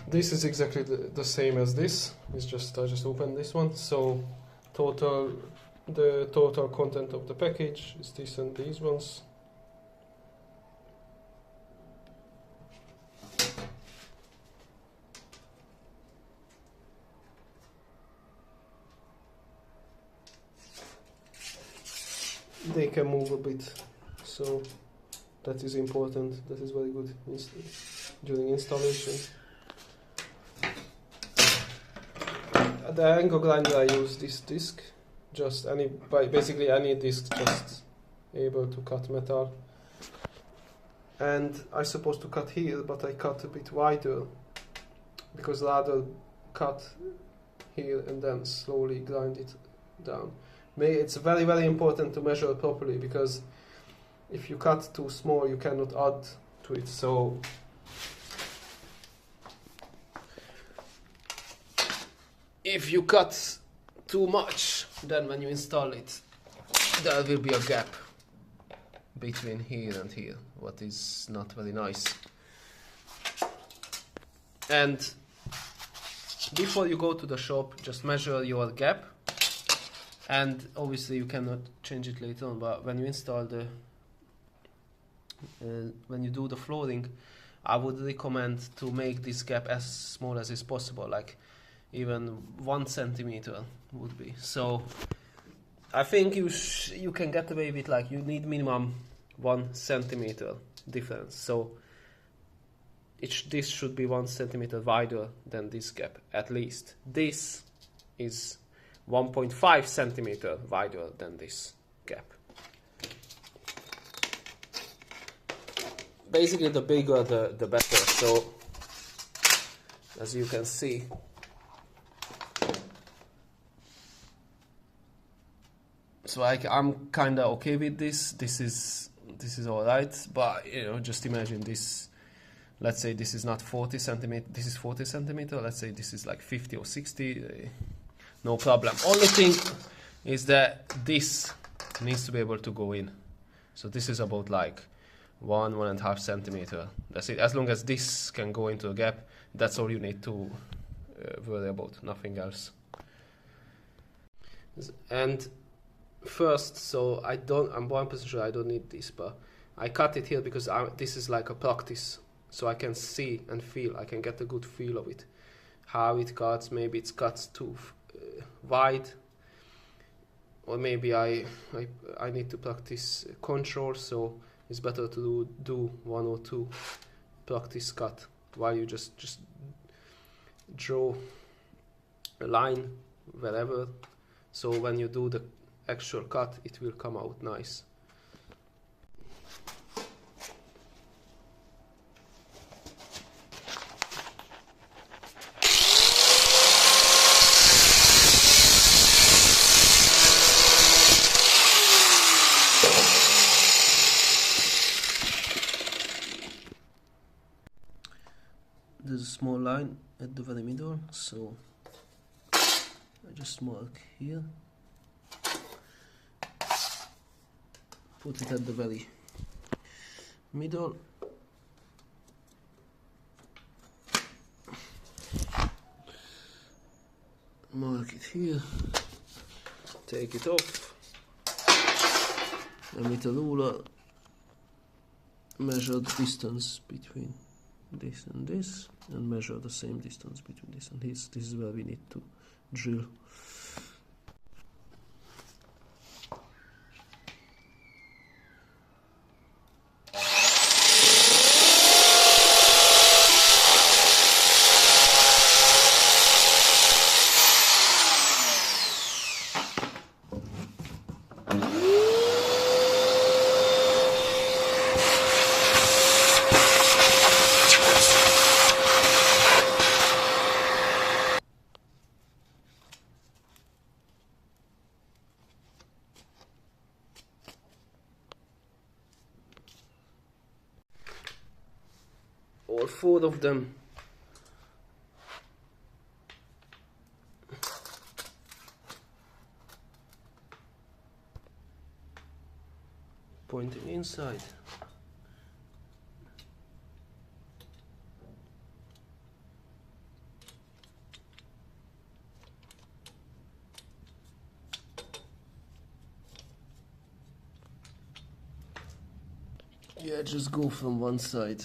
This is exactly the same as this. It's just I just opened this one. So the total content of the package is this and these ones. They can move a bit, so that is important. That is very good during installation. The angle grinder, I use this disc, just basically any disc, just able to cut metal. And I'm supposed to cut here, but I cut a bit wider because rather cut here and then slowly grind it down. It's very, very important to measure properly, because if you cut too small, you cannot add to it. So if you cut too much, then when you install it, there will be a gap between here and here, what is not very nice. And before you go to the shop, just measure your gap. And obviously you cannot change it later on, but when you install when you do the flooring, I would recommend to make this gap as small as is possible, like even 1 centimeter would be. So I think you can get away with, like, you need minimum 1 centimeter difference. So this should be 1 centimeter wider than this gap, at least. This is 1.5 centimeter wider than this gap. Basically, the bigger the better. So as you can see, so I'm kind of okay with this. This is all right, but just imagine this. Let's say this is not 40 centimeter. This is 40 centimeter. Let's say this is like 50 or 60. No problem. Only thing is that this needs to be able to go in. So this is about like 1.5 centimeter. That's it. As long as this can go into a gap, that's all you need to worry about. Nothing else. And first, so I'm 1% sure I don't need this, but I cut it here because this is like a practice, so I can see and feel. I can get a good feel of it, how it cuts. Maybe it cuts too wide, or maybe I need to practice control, so it's better to do 1 or 2 practice cut while you just draw a line wherever, so when you do the actual cut it will come out nice. There's a small line at the very middle, so I just mark here, put it at the very middle, mark it here, take it off, and with a ruler measure the distance between this and this, and measure the same distance between this and this. This is where we need to drill. All 4 of them. Pointing inside. Yeah, just go from one side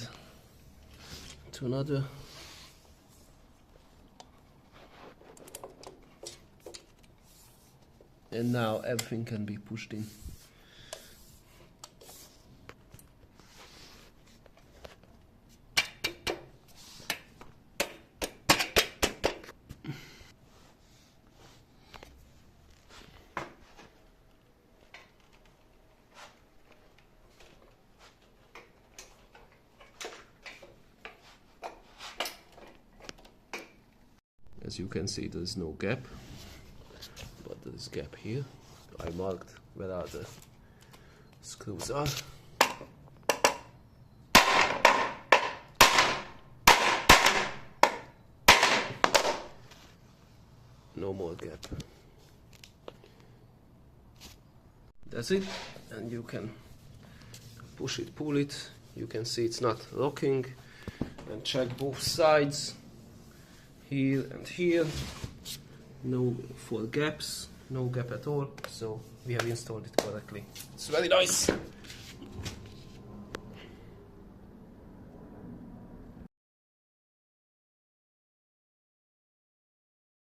to another. And now everything can be pushed in. As you can see, there is no gap, but there is gap here. I marked where are the screws are. No more gap. That's it, and you can push it, pull it. You can see it's not locking, and check both sides. Here and here, no 4 gaps, no gap at all, so we have installed it correctly. It's very nice!